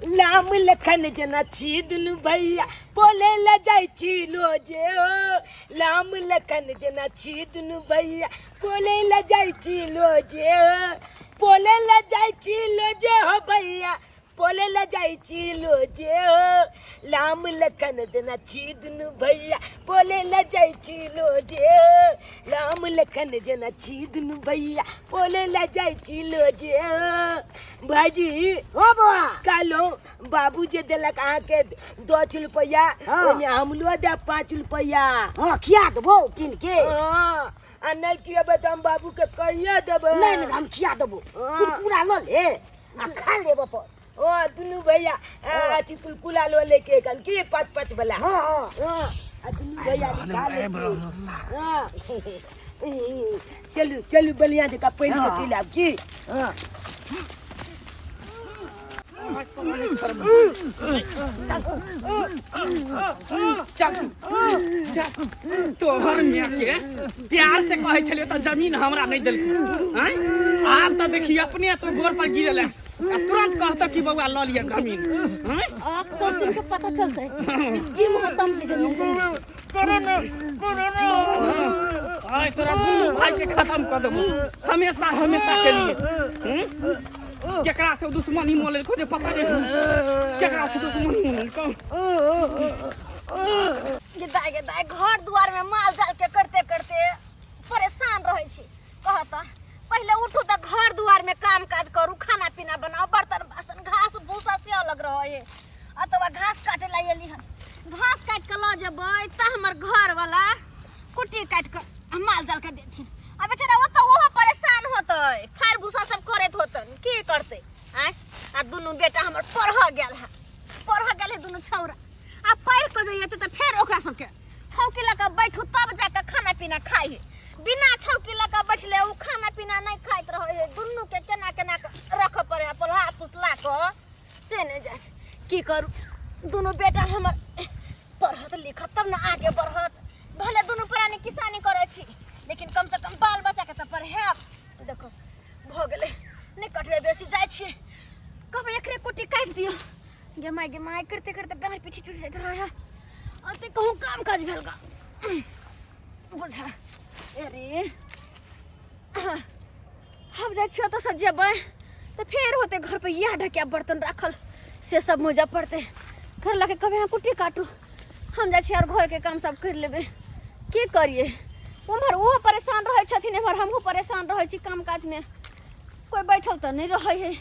लाम लखन जना छी दुनु भैया बोले ल जाई छी लोजे हो लाम लखन जना छी दुनु भैया बोले ल जाई छी लोजे हो बोले ल जाई छी लोजे हो भैया बोले ल जाई छी लोजे हो लाम लखन जना छी दुनु भैया बोले ल जाई छी लोजे हो लाम लखन जना छी दुनु भैया बोले ल जाई छी लोजे हो भाजी हो बा कालो बाबू जे देलक अहाँ के 2 रुपया ओने हमलो दे 5 रुपया हां खिया देबो किन के हां आ नहीं किए तो हम बाबू के कहिया देबे नहीं नहीं हम खिया देबो पूरा ल ले आ खा लेबो पर ओ दुनु भैया अथी कुलकुला लो लेके कल की 5 वाला हां हां आ दुनु भैया निकाल ले हां चलू चलू बलिया जका पहले के चल आब की हां तोहर मियाँ के प्यार से कहे छलियो त जमीन हमरा नहीं देलकै हैं आब त देखी अपने तो गोर पर गिरल है तुरंत कहता कि बउआ ल लिया जमीन हैं आप सब दिन के पता चलता है जी महतम की जमीन आय तोरा दुनू भाई के खत्म कर देबो हमेशा हमेशा के लिए केकरा से दुश्मनी मोले खोजे पता नहीं केकरा से दुश्मनी मोले कौन ये दाई घर दुआर में माल जाल के करते करते परेशान रहे छी कहता पहले उठू त घर दुआर में काम काज करू खाना पीना बनाओ बर्तन बासन घास भूसा से अलग रहे अथवा घास काटे ला एली हन घास काट के ल जेबै त हमर घर वाला कुटी काट के माल जाल के देथिन अब बेचारा वो तो परेशान होतै खार भूसा सब करत होतन की करते हैं आ दुनु बेटा हमर पढ़ गेल है दुनु छौरा आ पढ़ के जइते त फेर ओकरा सब के छौकी लगा बैठू तब जाके खाना पीना खाई बिना छौकी लगा बैठले उ खाना पीना नहीं खाइत रहे दुनु के केना केना रख पड़े अपन हाथ फुसला को से नहीं जाए की करू दुनु बेटा हमर पढ़त लिखत तब ना आगे बढ़त भले दुनु पुरानी किसानी करे छी लेकिन कम से कम बाल बच्चा के त पढ़ाब देखो भ गेले नहीं कटले बेसी जाय छी कब एकरे कुटी काट दियो गे माय करते करते डांर पीठी टूट जात रहा अते कहूं काम काज भेल का बुझा अरे हम जाय छियो तो सजेबै तो फिर होते घर पे यह ढकिया बर्तन राखल से सब मुझे पड़ते घर लगे कभी यहाँ कुटी काटू हम जाय छी और घर के काम सब कर लेबे की करिए उमर वो परेशान रहे छथिन एमहर हमहू परेशान रहे छी काम काज में कोई बैठल तो नहीं रहे है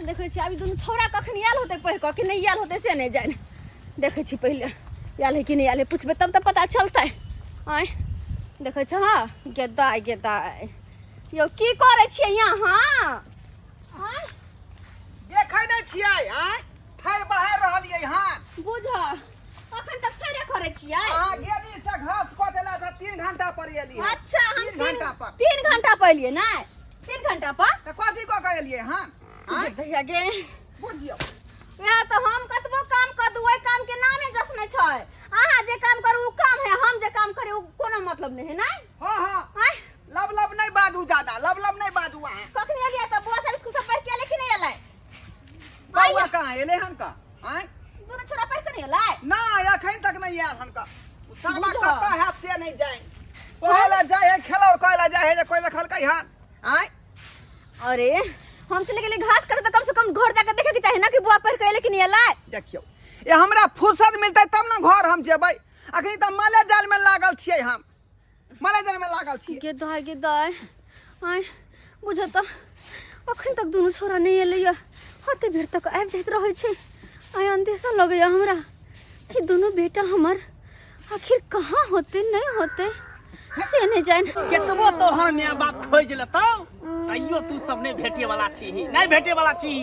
देखे छी अभी दुनू छौरा कखन आयल होते पढ़ के कि नहीं आयल होते से नहीं जाने देखे छी पहले आयल है कि नहीं आयल है पूछबे तब तो पता चलता है आय देखे छ हां गेदाय यो की करे छी यहाँ हां देखै नै छियै आय ठार बाहर रहलियै हां बुझ अखन तक सरे करे छियै हां गेली से घास कटेला त 3 घंटा पर एली अच्छा हम 3 घंटा पर 3 घंटा पर एलिए ना 3 घंटा पर त कथि क के एलियै हां आय भैया गे बुझियो या तो हम कतबो काम कर दू ओइ काम के नामे जस नै छै अहाँ जे काम करू उ काम है हम जे काम करी उ कोनो मतलब नहीं है ना हां हां आय लब नहीं बादू ज्यादा लब नहीं बादू अहाँ कखनी एलिए त बुआ सब स्कूल से पढ़ के एले कि नहीं एले बउआ कहां एले हन का आय दुनु छोरा पढ़ के नहीं एले ना एखन तक नहीं आयल हन का सामा कक्का है से नहीं जाए पहला जाए है खेलो कहला जाए है कोई देखल कई हन आय अरे हम चले गेले घास करे त कम से कम घर जाके देखे के चाहिए ना कि बुआ पढ़ के एले कि नहीं एले देखियो ये हमरा फुर्सत मिलते तब ना घर हम जेबै अखनी त माले जाल में लागल छियै हम माले जाल में लागल छियै के दाय आय बुझत अखन तक दुनु छोरा नहीं एले या हते भीड़ तक आबि जाइत रहै छै आय अंदेशा लगे हमरा कि दुनु बेटा हमर आखिर कहाँ होते नहीं होते से नहीं जान केतबो तोहर माय बाप खोज लेतौ तइयो तू सब नहीं भेटे वाला छी नहीं भेटे वाला छी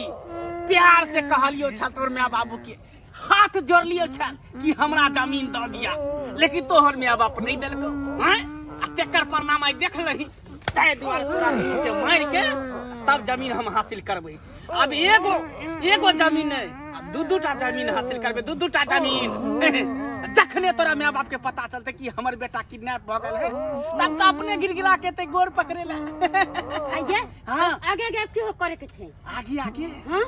प्यार से कहलियो छ तोर माय बाबू के हाथ जोड़ लियो छ कि हमरा जमीन द दिया लेकिन तोहर माय बाप नहीं देलको हैं आ तेकर परिणाम आई देख लही तै द्वार के मार के तब जमीन हम हासिल करबै अब एगो जमीन नहीं अब दू टा जमीन हासिल करबै दू टा जमीन जखने तोरा माय बाप के पता चलते कि हमर बेटा किडनैप भ गेल है तब तो अपने गिरगिरा के ते गोर पकड़े ला आगे हां आगे आगे की हो करे के छै आगे हां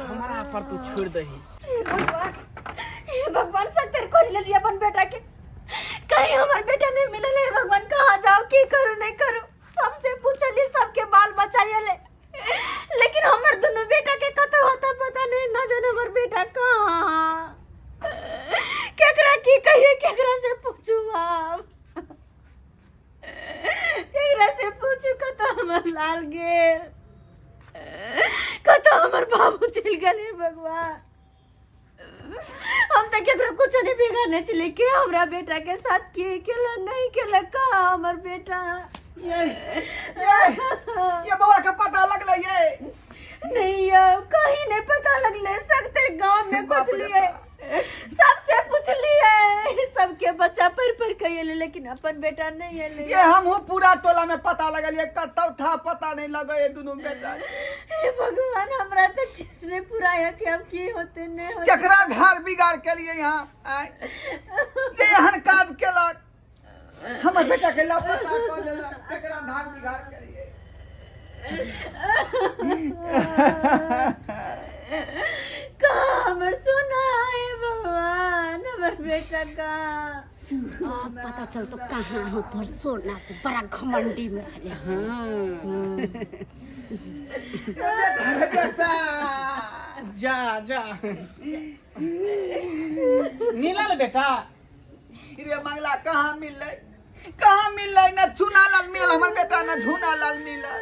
हमरा पर तू छोड़ दही। हे भगवान सत्तर खोज ले लिया अपन बेटा के, कहीं हमार बेटा नहीं मिलल है। भगवान कहाँ जाओ, की करूं नहीं करूं, सबसे पूछली, सबके बाल बचाइए ले, लेकिन हमार दोनों बेटा के कतो होता पता नहीं, ना जाने हमार बेटा कहाँ, केकरा की कहिए, केकरा से पूछू आप, केकरा से पूछू, कतो हमार लाल गेल, कतो हमार बाबू चल गए। भगवान हम तो केकरो कुछ नहीं बिगाड़ने चले के हमरा बेटा के साथ की केला नहीं केला का हमर बेटा ये बाबा का पता लगले ये नहीं यो कहीं नहीं पता लगले, सख्तर गांव में कुछ लिए, सबसे पूछ लिए, सबके बच्चा पर कहिए, लेकिन अपन बेटा नहीं है। ये हम पूरा टोला में पता लगल, ये कतौ था पता नहीं लगे ये दोनों बेटा। हे भगवान हमरा तो किस ने पूरा है कि हम की होते नहीं होते, केकरा घर बिगाड़ के लिए यहाँ ये हन काज केलक, हमर बेटा के लापता कर देलक, केकरा घर बिगाड़ के लिए। कहाँ हमर सोना है भगवान, हमर बेटा का पता चल तो कहाँ हो तोर सोना से बड़ा घमंडी में रहले। बेटा जा जा मिलल बेटा। रे मंगला कहाँ मिलले, न चूना लाल मिलल हमर बेटा, न झूना लाल मिलल।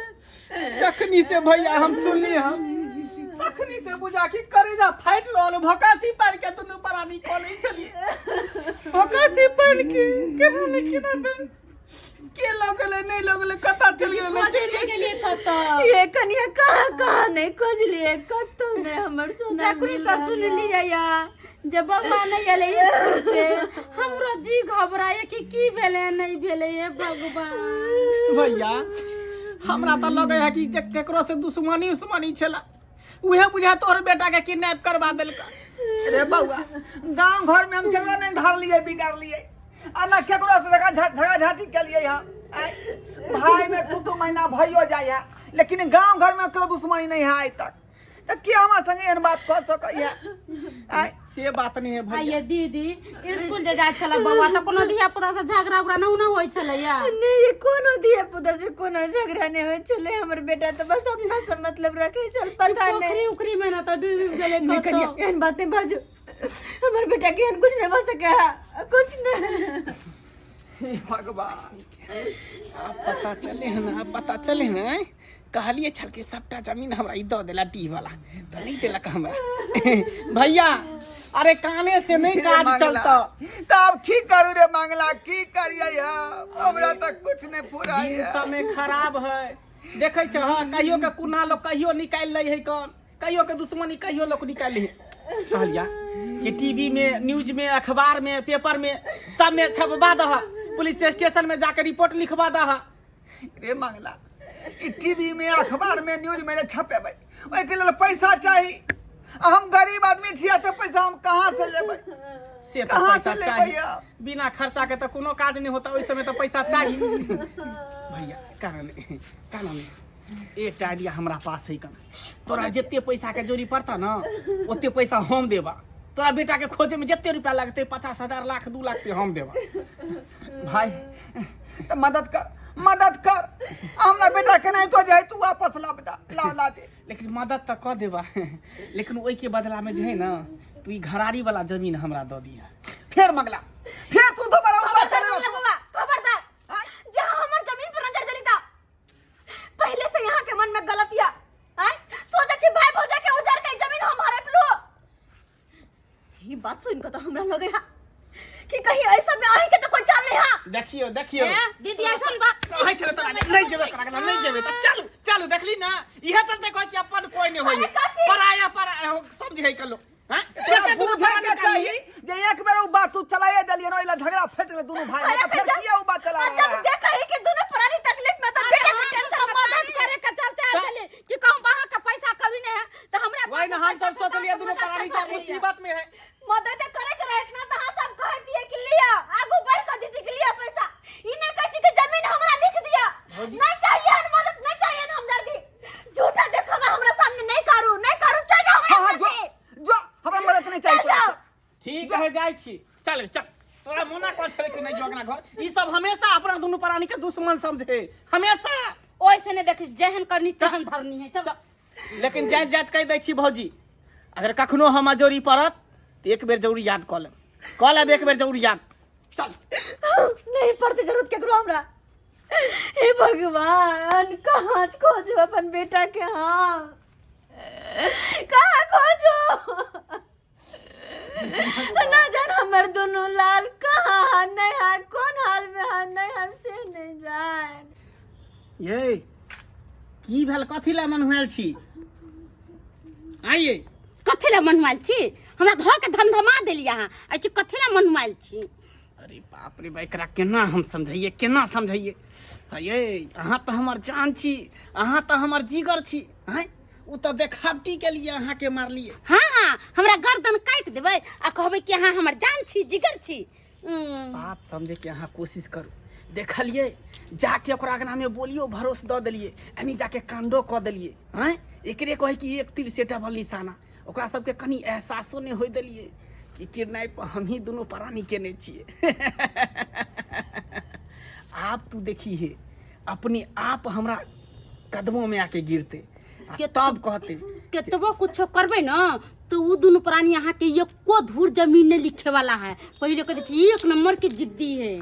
जखनी से भैया हम सुनली हम तखनी से बुझा की करेजा फाइट लो भकासी पार के दुनु परानी कोले चलिए, भकासी पार के केना ने केना बे के लगले नहीं लगले कता चल गेले खोजने के लिए कतो ये कन्या कहाँ नहीं खोज लिए, कतो में हमर सोना चाकरी का सुन लिया या जब बाबा नहीं गेले स्कूल से हमरो जी घबराए कि की भेले नहीं भेले। ये भगवान भैया हमरा त लगे है कि केकरो से दुश्मनी छला, उहे बुझा तोर बेटा के किडनैप करवा देलका। रे बउआ गांव घर में हम केकरो नहीं धर लिए बिगाड़ लिए, आ ना केकरो से झगड़ा झाटी के लिए हम भाई में 2 महीना भइयो जाय है, लेकिन गांव घर में केकरो दुश्मनी नहीं है आज तक। तो क्या हमारे संगे एहन बात कह सकैया? से बात नहीं है भैया। आइए दीदी स्कूल जे जाय छला बाबा त कोनो धिया पुता से झगड़ा उगड़ा ना होय छले या नहीं, कोनो दिया पुता से कोनो झगड़ा नहीं हो चले, हमर बेटा तो बस अपना से मतलब रखे चल, पता नहीं पोखरी उखरी में ना त डूब गेले नहीं कतो। करिए एहन बातें बाजू, हमर बेटा के एहन कुछ नहीं हो सके, कुछ नहीं। हे भगवान पता चले है ना कहलिए छल कि सबटा जमीन हमरा ई द देला डी वाला तो नहीं देलक हमरा। भैया अरे काने से नहीं काज चलता, तो अब की करू रे मंगला, की करिए हमरा तक कुछ नहीं पूरा दिन समय खराब है। देखे छ कहियो के कुना लोग कहियो निकाल ले है कौन, कहियो के दुश्मनी कहियो लोग निकाल ले। कहलिया कि टीवी में, न्यूज में, अखबार में, पेपर में सब में छपवा दह, पुलिस स्टेशन में जाकर रिपोर्ट लिखवा दह। रे मंगला टीवी में, अखबार में, न्यूज में छपेबै, ओहि के लेल पैसा चाहिए, हम गरीब आदमी छियै तो पैसा हम कहाँ से लेबै? से तो पैसा चाहिए, बिना खर्चा के तो कोनो काज नहीं होता, ओइ समय तो पैसा चाहिए। भैया कारण एक आइडिया हमरा पास है कन, तोरा जितने पैसा के जरूरी पड़ता ना ओते पैसा हम देबा, तोरा बेटा के खोजे में जितने रुपया लगते 50,000 लाख 2 लाख से हम देबा। भाई तो मदद कर हमरा बेटा के नहीं तो जाए, तू वापस ला दे। लेकिन मदद तो कर देबा, लेकिन ओई के बदला में जे है ना तू ई घरारी वाला जमीन हमरा दे दिया। फिर मंगला फिर तू दोबारा ऊपर चले बाबा खबरदार, जहाँ हमर जमीन पर नजर जली था, पहले से यहाँ के मन में गलतिया सोचा छी भाई भौजा के उजार के जमीन हम हड़प लो। ये बात सुन के तो हमरा लगे है कि कहीं ऐसा में आही के तो कोई चाल नहीं है। देखियो दीदी ऐसा बात है छले तोरा नहीं जेबे करा नहीं जेबे तो चलू देखली ना इहे चलते कोई कि अपन कोई नहीं होई, पराया समझ है कलो। हां तेरे बुझे के चाहिए जे एक बेर उ बात तू चलाए देलिए ना, इला झगड़ा फेंक ले दोनों भाई में, तो फिर किया उ बात चला रहा है? देखा है कि दोनों पुरानी तकलीफ में तो बेटे के टेंशन में मदद करे के चलते आ चले कि कहूं वहां का पैसा कभी नहीं है तो हमरा वही ना हम सब सोच लिए दोनों प्राणी का मुसीबत में है। मदद करे के रहे ना तो हां सब कह दिए कि लिया आगू बढ़ कर दीदी के लिए पैसा, इने कहती कि जमीन हमरा लिख दिया, नहीं चाहिए हम मदद, नहीं चाहिए हम जल्दी झूठा देखोगा हमरा सामने, नहीं करू चल जाओ हमरा से। ठीक है जाय छी चल चल तोरा मना कर छले कि नहीं जोगना घर ई सब हमेशा अपना दोनों प्राणी के दुश्मन समझे हमेशा ओइसे ने देख जेहन करनी तेहन धरनी है चल लेकिन जात जात कह दै छी भौजी अगर कखनो हम जोरी पड़त तो एक बेर जरूर याद कऽ लेब एक बेर जरूर याद चल नहीं पड़ती जरूरत केकरो हमरा हे भगवान कहाँ खोजो अपन बेटा के हाँ कहाँ खोजो ना जान हमर दोनों लाल कहाँ नहीं है कौन हाल में है नहीं है से नहीं जान ये की भेल कथी ला मन हुएल छी आइए कथी ला मनमाइल छी हमरा धो के धमधमा देलिया हां अछि कथी ला मनमाइल छी अरे बाप रे बा एकरा केना हम समझाइए ये अहाँ तो हमर जान छी अहाँ तो हमर जिगर छी हैं उ तो देखावटी के लिए अहाँ के मारलिए हां हमरा गर्दन काट देबै आ कहबै कि अहाँ हमर जान छी जिगर छी बात समझे के अहाँ कोशिश करू देखलिए जाके ओकरा अंगना में बोलियो भरोस द देलिए यानी जाके कांडो क देलिए हैं एकरे कहे कि एक तीर से डबल निशाना ओकरा सबके कनी एहसासो नहीं होय देलिए कि किडनैप हम ही दोनों प्राणी केने छिए आप तू देखी है अपने आप हमरा कदमों में आके गिरते तब कहते केतबो कुछ करबै न तो उ दोनों प्राणी अहाँ के एको धूर जमीन नहीं लिखे वाला है पहले कहै छी एक नंबर के जिद्दी है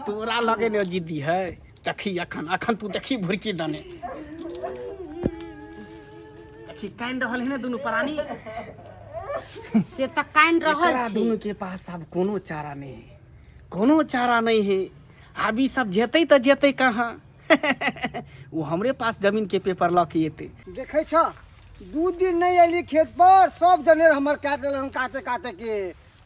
तोरा लगे ने जिद्दी है देखी अखन तू देखी भुरकी दने देखी कान रहल है ने दोनों प्राणी से त कान रहल छी दोनों के पास अब कोनो चारा नहीं है अभी सब जेते तो जेते कहाँ वो हमरे पास जमीन के पेपर ल के एते देखे छ 2 दिन नहीं अली खेत पर सब जने हमर काटे के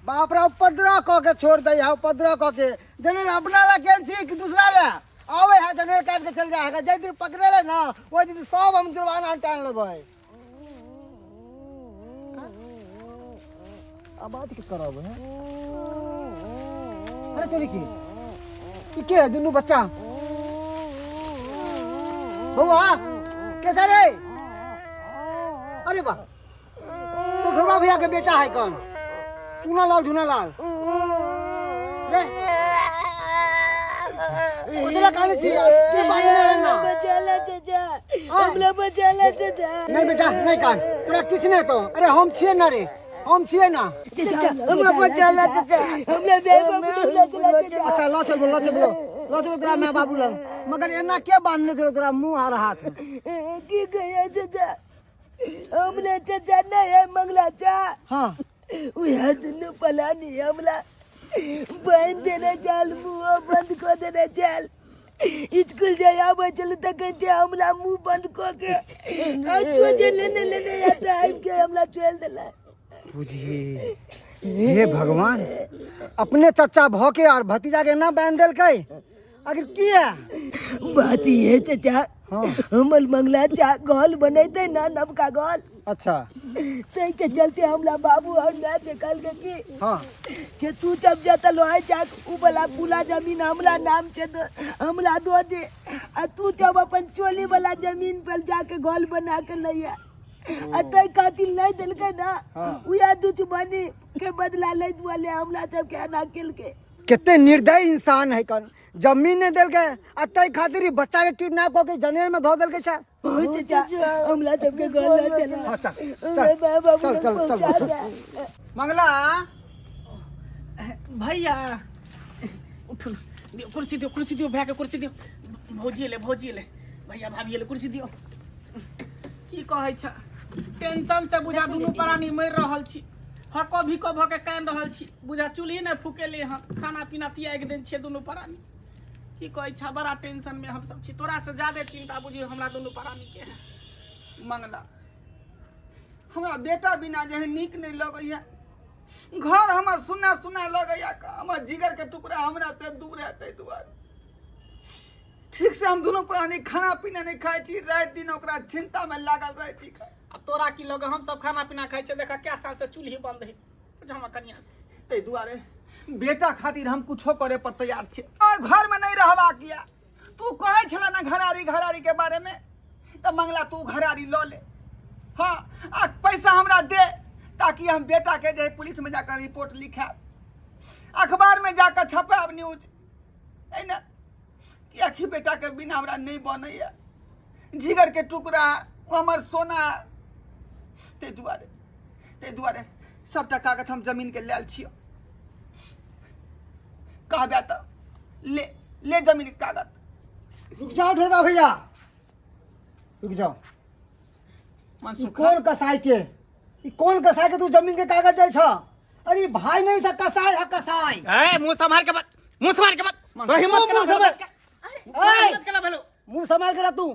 बाप रे उपद्रव क के छोड़ दे है उपद्रव क के जने अपना ला गेल छी कि दूसरा ला आवे है जने काट के चल जाएगा जै दिन पकड़े ले ना वो दिन सब हम जुर्माना टान लेबै अब बात के करब है अरे तोरी की के दुनू बच्चा बउआ कैसा रे अरे बा तो घरवा भैया के बेटा है कौन धुना लाल रे उधर काले छी के बाई ने ना बचाला चाचा हमरा बचाला चाचा नहीं बेटा नहीं कान तोरा किछ नहीं तो अरे हम छिए ना रे हम छिए ना चाचा हमरा बचाला चाचा हमरा बे बाबू अच्छा लो चल तोरा मैं बाबू लंग मगर एना के बांधने छो तोरा मुंह आ हाथ में की कहिया चाचा हमने चाचा नहीं है मंगला चा हां उया दुनु पलानी हमला बंद देना चाल मुंह बंद कर देना चाल स्कूल जाया बचल तक कहते हमला मुंह बंद कर के अच्छो जे लेने आता है के हमला चल देला बुझिए हे भगवान अपने चचा भौके और भतीजा के ना बांध देल के आखिर किया बात ये चाचा हमल मंगला चा गोल बनैते ना नबका गोल अच्छा तै के चलते हमला बाबू और ना से कल के की हां जे तू जब जाता लोहाई चाक उ वाला पूरा जमीन हमला नाम से हमला दो दे आ तू जब अपन चोली वाला जमीन पर जाके गोल बना के लइया आ तै कातिल नहीं दिल के ना उया दुश्मनी के बदला ले वाले हमला सब के ना किल के कितने निर्दयी इंसान है कौन जमीन ने दिल के अतई खातिर बच्चा के किडनैप करके जनेर में धो दिल के चाचा हमला सब के गोल ना चला चल मंगला भैया उठ दियो कुर्सी दियो भैया के कुर्सी दियो भौजी ले भैया भाभी ले कुर्सी दियो की कहै छ टेंशन से बुझा दुनू प्राणी मर रहल छी हको भी को भके कान रहल छी बुझा चूल्ही ने फूकेले हम खाना पीना तियाग देन छे दुनू प्राणी की कहै छ बड़ा टेंशन में हम सब छी तोरा से ज्यादा चिंता बुझी हमरा दुनू प्राणी के है मंगला हमरा बेटा बिना जे नीक नहीं लगैया घर हमर सुना लगैया हमर जिगर के टुकड़ा हमरा से दूर रहते दुआर ठीक से हम दोनों प्राणी खाना पीना नहीं खाई छी रात दिन ओकरा चिंता में लागल रहे छी अब तोरा की लगे हम सब खाना पीना खाई छे देखा क्या साल से चूल्ही बंद है कुछ हम कनिया से ते दुआरे बेटा खातिर हम कुछो करे पर तैयार छी और घर में नहीं रहबा किया तू कहे छला ना घरारी के बारे में तो मंगला तू घरारी लो ले हाँ आ पैसा हमरा दे तो ताकि हम बेटा के जो है पुलिस में जाकर रिपोर्ट लिखा, अखबार में जाकर छपाब न्यूज है ना कि आखिर बेटा के बिना हमरा नहीं बनैया, जिगर के टुकड़ा हमर सोना। ते दुआरे सबटा कागज हम जमीन के लेल छियो। कहबे तो ले जमीन के कागज। रुक जाओ ढोलका भैया, रुक जाओ। ई कौन कसाई के तू जमीन के कागज दे छ? अरे भाई नहीं था, कसाई है कसाई। ए मुंह संभाल के बात, मुंह संभाल के बात। तो हिम्मत मुंह संभाल। हिम्मत कला भेलो। मुंह संभाल के रह तू,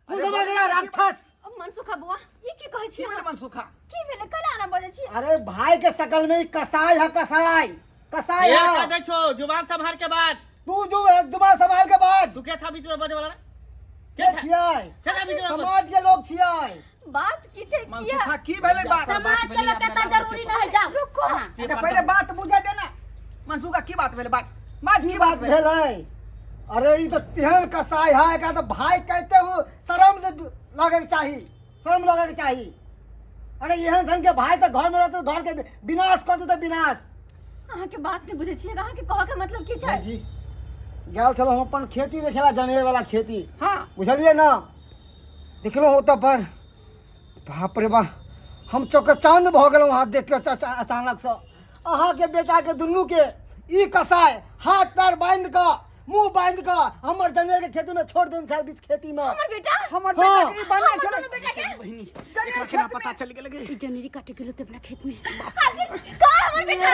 मुंह संभाल के रह राक्षस। मनसुखा बुआ ई की कहै छी? मनसुखा की भेले कला ना बजै छी? अरे भाई के शकल में कसाई है कसाई, कसाई ये है। कह दे छो जुबान संभाल के बात। तू जो जुबान संभाल के बात। तू के छा बीच में बजे वाला रे? के छियै? के छा बीच में? समाज के लोग छियै। बात की छै किया? मनसुखा की भेले बात? समाज के लोग कहता जरूरी नहीं है, जाओ रुको। अच्छा पहले बात बुझा देना। मनसुखा की बात भेले? बात की बात भेलै? अरे ई तो तेहन कसाई है, एकरा तो भाई कहते हो शर्म लगे के चाही, शर्म लगे के चाही। अरे एहन सन के भाई तो घर में रहते घर के विनाश कर देते, विनाश। अहाँ के बात नहीं बुझै छी, अहाँ के कह के मतलब की छै? जी गेल चलो हम अपन खेती देखेला, जनेर वाला खेती। हाँ बुझलिए ना? देखलो हो तो पर बाप रे बा, हम चौकचांद भ गेलहुँ हाथ देख के अचानक से। अहाँ के बेटा के दुनू के ई कसाई हाथ पैर बांध के, मुंह बांध के हमर जनेर के खेती में छोड़ देन छै, बीच खेती में। हमर बेटा हमर बेटा के ई बनना हमर छले। दोनों बेटा के बहिनी एकरा केना पता चल गेल गे? ई जनेरी काटे गेलो ते अपना खेत में। का हमर बेटा?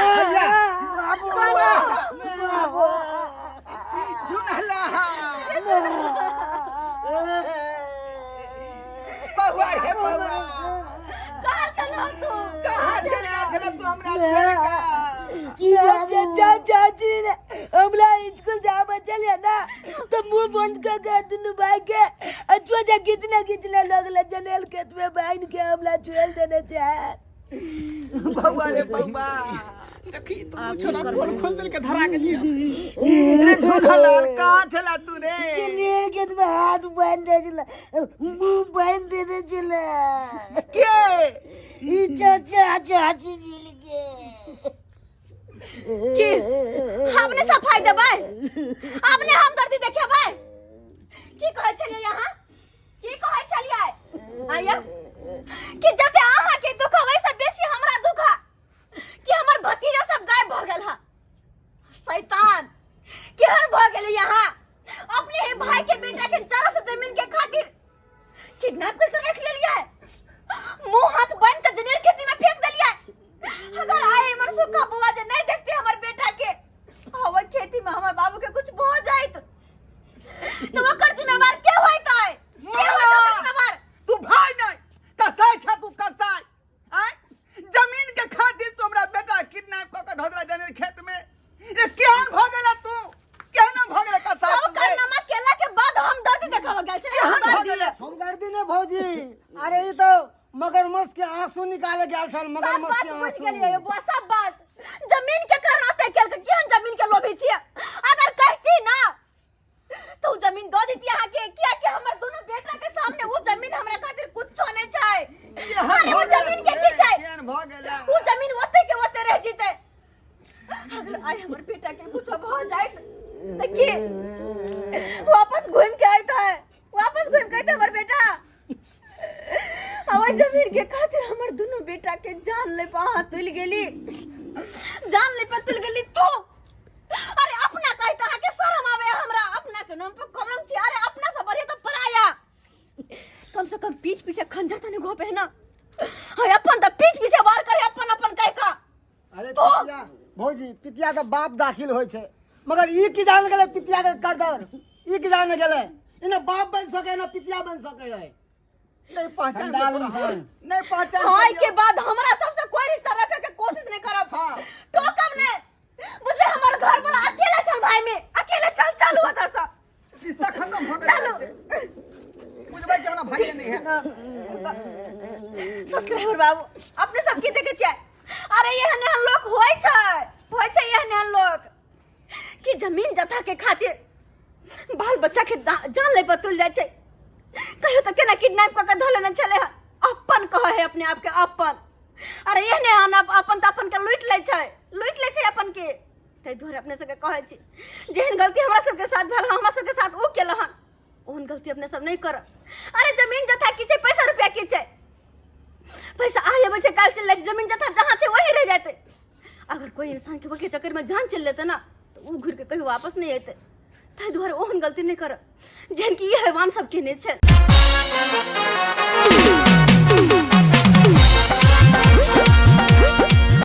झुनहला बउआ हे बउआ, कहां चलो तू? कहां चल गया छले तू हमरा छोड़ चाची ने हमरा स्कूल जावा चलिए ना तो मुंह बंद कर के दुनू भाई के अच्छा कितना लगल जनेल खेत में बांध के हमरा छोड़ देने चाहे। बउआ रे बउआ, देखी तू छोरा खोल दिल के धरा के लिया। रे झुनहला कहां छला तू रे? जनेल खेत में हाथ बांध दे चला, मुंह बांध देने चला के ई चाची मिल के की हमने सफाई देबै? आपने हमदर्दी देखेबै? की कहै छलियै यहाँ? की कहै छलियै? आया कि जते अहाँ के दुख वै से बेसी हमरा दुख कि हमर भतीजा सब गायब भ गेल है। शैतान केहन भ गेल यहाँ? अपने ही भाई के बेटा के जरा से जमीन के खातिर किडनैप करके रख लेलियै, मुंह हाथ बांध के जनेर खेती में फेंक देलियै। अगर आए मनसुखा बुआ जे नहीं देखते हमर बेटा के हवा खेती में हमर बाबू के कुछ हो जाइत तो ओकर जिम्मेवार के होइतै? के होइतै ओकर जिम्मेवार? तू भाई नहीं कसाई छ, तू कसाई आय जमीन के खातिर तू हमरा बेटा किडनैप क के धोदला जनेर खेत में। रे केहन भ गेला तू? केहन भ गेला कसाई सब तू? कारनामा केला के बाद हम दर्द देखावा गेल छलै। केहन भ गेला? हमदर्दी ने भौजी, अरे ई तो मगरमच्छ के आंसू निकाले गेल छल, सब मगरमच्छ बात के बुझ आंसू। गेलियै बुआ, सब बात। जमीन के करनाते केल के केहन जमीन के लोभी छियै? अगर कहती ना तो जमीन दो देती अहाँ के, किया कि हमर दोनों बेटा के सामने वो जमीन हमरा खातिर कुछ नहीं छै। अरे वो जमीन के की छै? केहन भ गेला? वो जमीन ओते के ओते रह जीते। अगर आय हमर बेटा के कुछ भ जाए त की वापस घूम के आइत है? वापस घूम के आइत हमर बेटा? हवा जमीन के खातिर हमर दोनों बेटा के जान ले पा तुल गेली, जान ले पा तुल गेली तू। अरे अपना कहि त के शर्म आवे हमरा? अपना के नाम पे कलंक छी। अरे अपना से बढ़िया तो पराया। कम से कम पीठ पीछे खंजर तने घोपे है ना, हाय अपन त पीठ पीछे वार करे अपन अपन कह का। अरे पितिया भौजी, पितिया के बाप दाखिल होय छै, मगर ई की जान गेले पितिया के करदर? ई की जान गेले? इने बाप बन सके ना पितिया बन सके है। नहीं पहचान खंडाल में इंसान। नहीं पहचान हाय के बाद हमरा सबसे कोई रिश्ता रखे के कोशिश नहीं करब। हाँ। टोकब ने बुझले हमर घर वाला अकेले चल भाई में अकेले चल चालू होता सब रिश्ता खत्म हो गया। चलो। मुझे भाई के अपना भाई नहीं है। सब्सक्राइबर बाबू अपने सब की देखे छै? अरे एहने लोग होय छै एहने लोग कि जमीन जथा के खातिर बाल बच्चा के जान ले बतुल जाय छै। कहियो तो केना किडनैप क के धो लेने चले है, अपन कहे है अपने आप के अपन। अरे एहने हन अपन त अपन के लूट लै छै अपन के। ताहि दुआरे अपने सबके कहै छी जेहन गलती हमरा सबके साथ भेल हमरा सबके साथ ओ केलहन ओहन गलती अपने सब नहीं करब। अरे जमीन जथा की छै, पैसा रुपया की छै, पैसा आए अबै छै काल चल जाइ छै, जमीन जथा जहाँ छै वही रह जाते। अगर कोई इंसान के वके चक्कर में जान चल लेते ना तो वो घूर के कहीं वापस नहीं आते। ताहि दुआरे ओहन गलती नहीं करब जेहन की ये हैवान सब केने छै।